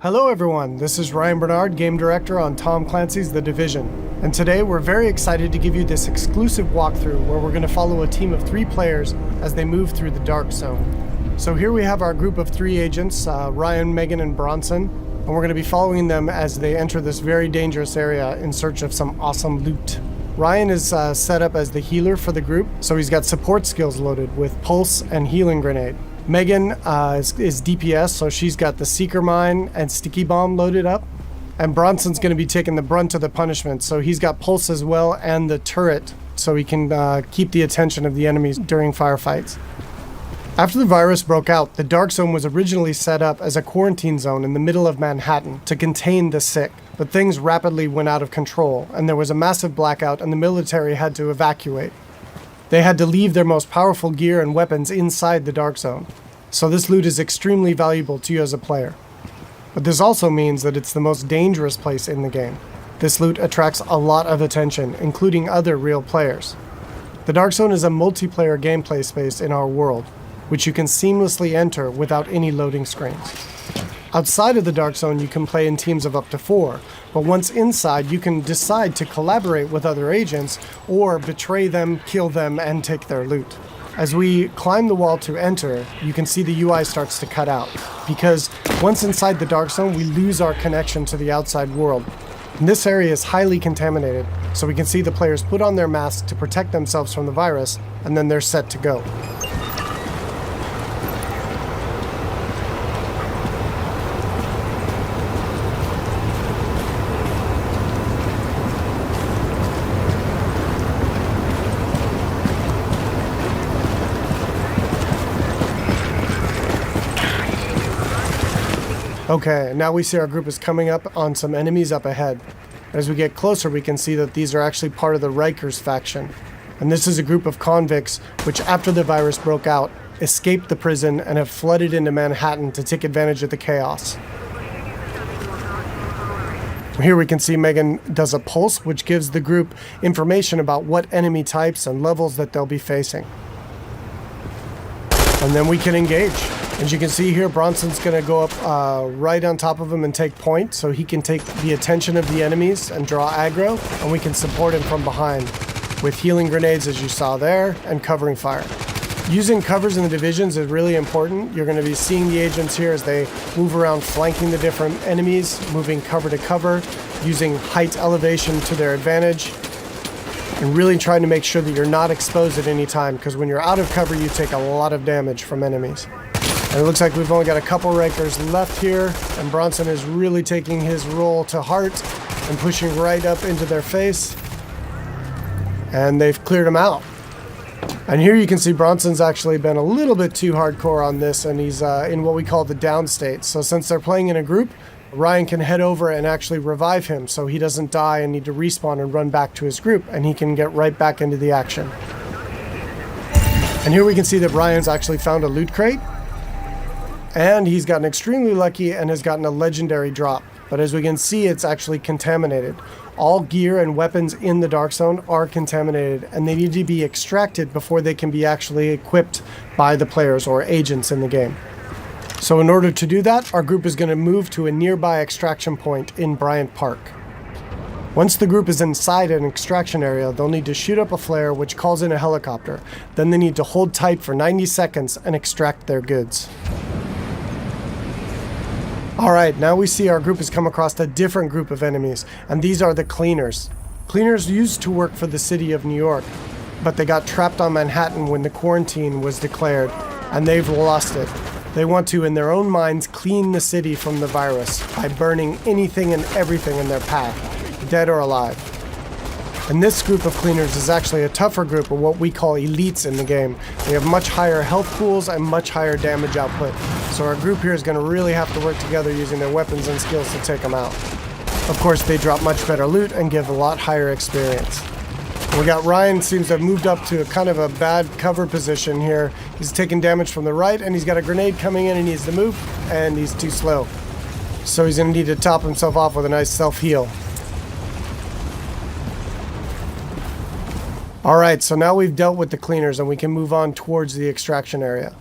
Hello everyone, this is Ryan Bernard, Game Director on Tom Clancy's The Division. And today we're very excited to give you this exclusive walkthrough where we're going to follow a team of 3 players as they move through the Dark Zone. So here we have our group of 3 agents, Ryan, Megan, and Bronson. And we're going to be following them as they enter this very dangerous area in search of some awesome loot. Ryan is set up as the healer for the group, so he's got support skills loaded with Pulse and Healing Grenade. Megan is DPS, so she's got the Seeker Mine and Sticky Bomb loaded up. And Bronson's going to be taking the brunt of the punishment, so he's got Pulse as well and the turret, so he can keep the attention of the enemies during firefights. After the virus broke out, the Dark Zone was originally set up as a quarantine zone in the middle of Manhattan to contain the sick, but things rapidly went out of control, and there was a massive blackout and the military had to evacuate. They had to leave their most powerful gear and weapons inside the Dark Zone, so this loot is extremely valuable to you as a player. But this also means that it's the most dangerous place in the game. This loot attracts a lot of attention, including other real players. The Dark Zone is a multiplayer gameplay space in our world, which you can seamlessly enter without any loading screens. Outside of the Dark Zone, you can play in teams of up to 4, but once inside, you can decide to collaborate with other agents or betray them, kill them, and take their loot. As we climb the wall to enter, you can see the UI starts to cut out, because once inside the Dark Zone, we lose our connection to the outside world. And this area is highly contaminated, so we can see the players put on their masks to protect themselves from the virus, and then they're set to go. Okay, now we see our group is coming up on some enemies up ahead. As we get closer, we can see that these are actually part of the Rikers faction. And this is a group of convicts which, after the virus broke out, escaped the prison and have flooded into Manhattan to take advantage of the chaos. Here we can see Megan does a pulse, which gives the group information about what enemy types and levels that they'll be facing. And then we can engage. As you can see here, Bronson's going to go up right on top of him and take point, so he can take the attention of the enemies and draw aggro, and we can support him from behind with healing grenades, as you saw there, and covering fire. Using covers in the divisions is really important. You're going to be seeing the agents here as they move around flanking the different enemies, moving cover to cover, using height elevation to their advantage, and really trying to make sure that you're not exposed at any time, because when you're out of cover, you take a lot of damage from enemies. And it looks like we've only got a couple Rikers left here, and Bronson is really taking his role to heart and pushing right up into their face. And they've cleared him out. And here you can see Bronson's actually been a little bit too hardcore on this, and he's in what we call the down state. So since they're playing in a group, Ryan can head over and actually revive him so he doesn't die and need to respawn and run back to his group, and he can get right back into the action. And here we can see that Ryan's actually found a loot crate. And he's gotten extremely lucky and has gotten a legendary drop. But as we can see, it's actually contaminated. All gear and weapons in the Dark Zone are contaminated, and they need to be extracted before they can be actually equipped by the players or agents in the game. So in order to do that, our group is going to move to a nearby extraction point in Bryant Park. Once the group is inside an extraction area, they'll need to shoot up a flare which calls in a helicopter. Then they need to hold tight for 90 seconds and extract their goods. Alright, now we see our group has come across a different group of enemies, and these are the Cleaners. Cleaners used to work for the city of New York, but they got trapped on Manhattan when the quarantine was declared, and they've lost it. They want to, in their own minds, clean the city from the virus by burning anything and everything in their path, dead or alive. And this group of Cleaners is actually a tougher group of what we call elites in the game. They have much higher health pools and much higher damage output. So our group here is going to really have to work together using their weapons and skills to take them out. Of course, they drop much better loot and give a lot higher experience. We got Ryan seems to have moved up to a kind of a bad cover position here. He's taking damage from the right, and he's got a grenade coming in and he needs to move, and he's too slow. So he's going to need to top himself off with a nice self-heal. Alright, so now we've dealt with the Cleaners and we can move on towards the extraction area.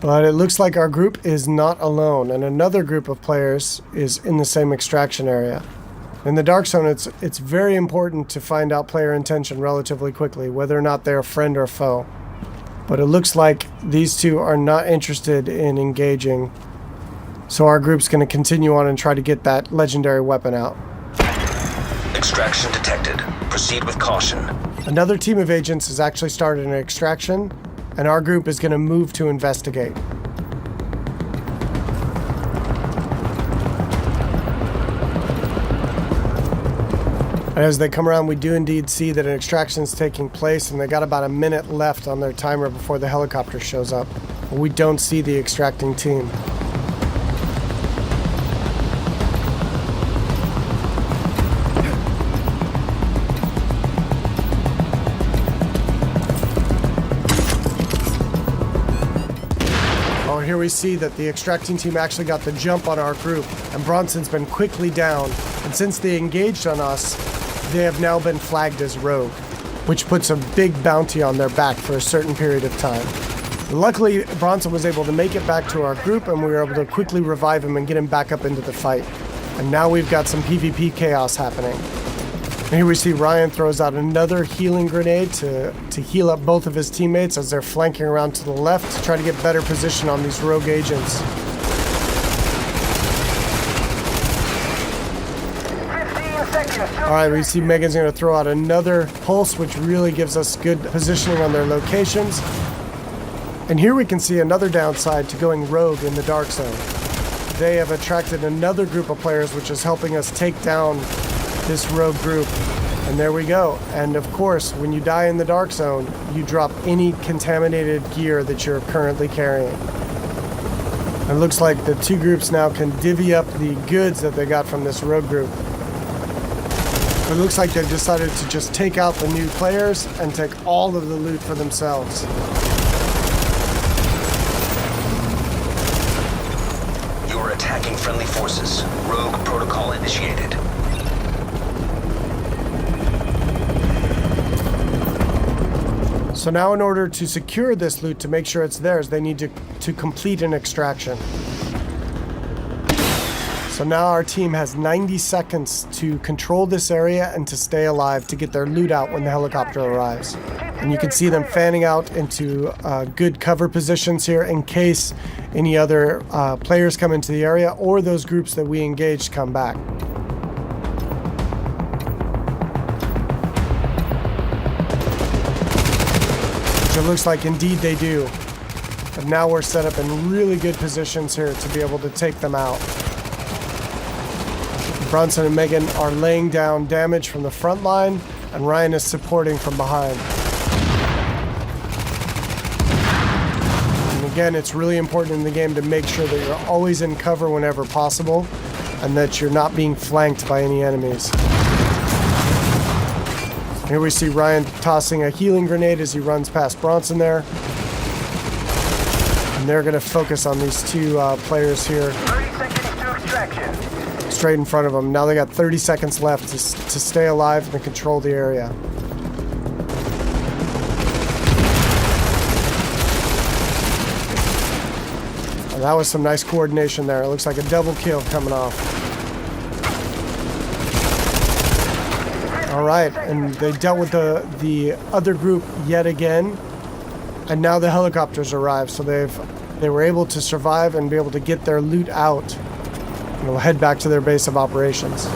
But it looks like our group is not alone, and another group of players is in the same extraction area. In the Dark Zone, it's very important to find out player intention relatively quickly, whether or not they're a friend or foe. But it looks like these two are not interested in engaging, so our group's going to continue on and try to get that legendary weapon out. Extraction detected. Proceed with caution. Another team of agents has actually started an extraction, and our group is going to move to investigate. And as they come around, we do indeed see that an extraction is taking place, and they got about a minute left on their timer before the helicopter shows up. But we don't see the extracting team. Here we see that the extracting team actually got the jump on our group, and Bronson's been quickly down, and since they engaged on us, they have now been flagged as rogue, which puts a big bounty on their back for a certain period of time. Luckily, Bronson was able to make it back to our group, and we were able to quickly revive him and get him back up into the fight. And now we've got some PvP chaos happening. And here we see Ryan throws out another healing grenade to heal up both of his teammates as they're flanking around to the left to try to get better position on these rogue agents. 15 seconds. Alright, we see Megan's going to throw out another pulse, which really gives us good positioning on their locations. And here we can see another downside to going rogue in the Dark Zone. They have attracted another group of players, which is helping us take down this rogue group. And there we go. And of course, when you die in the Dark Zone, you drop any contaminated gear that you're currently carrying. It looks like the two groups now can divvy up the goods that they got from this rogue group. It looks like they've decided to just take out the new players and take all of the loot for themselves. You are attacking friendly forces. Rogue protocol initiated. So now in order to secure this loot, to make sure it's theirs, they need to complete an extraction. So now our team has 90 seconds to control this area and to stay alive to get their loot out when the helicopter arrives. And you can see them fanning out into good cover positions here in case any other players come into the area or those groups that we engaged come back. It looks like indeed they do. But now we're set up in really good positions here to be able to take them out. Bronson and Megan are laying down damage from the front line, and Ryan is supporting from behind. And again, it's really important in the game to make sure that you're always in cover whenever possible, and that you're not being flanked by any enemies. Here we see Ryan tossing a healing grenade as he runs past Bronson there. And they're going to focus on these two players here. 30 seconds to extraction. Straight in front of them. Now they got 30 seconds left to stay alive and control the area. And that was some nice coordination there. It looks like a double kill coming off. All right, and they dealt with the other group yet again, and now the helicopters arrived, so they were able to survive and be able to get their loot out, and they'll head back to their base of operations.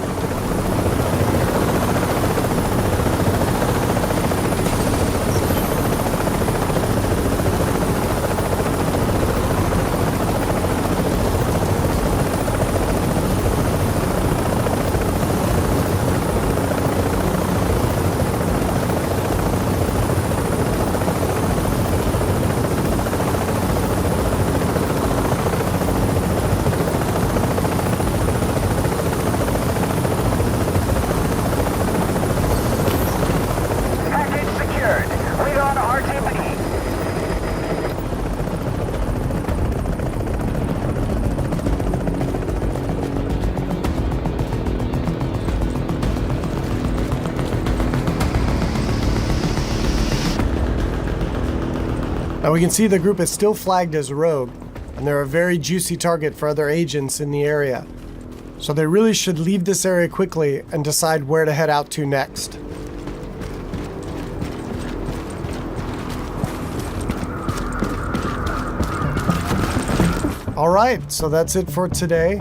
Now we can see the group is still flagged as rogue, and they're a very juicy target for other agents in the area. So they really should leave this area quickly and decide where to head out to next. Alright, so that's it for today.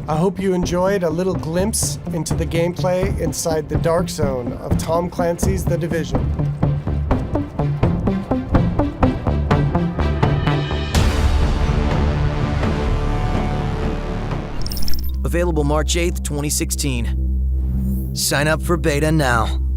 I hope you enjoyed a little glimpse into the gameplay inside the dark zone of Tom Clancy's The Division. Available March 8th, 2016. Sign up for beta now.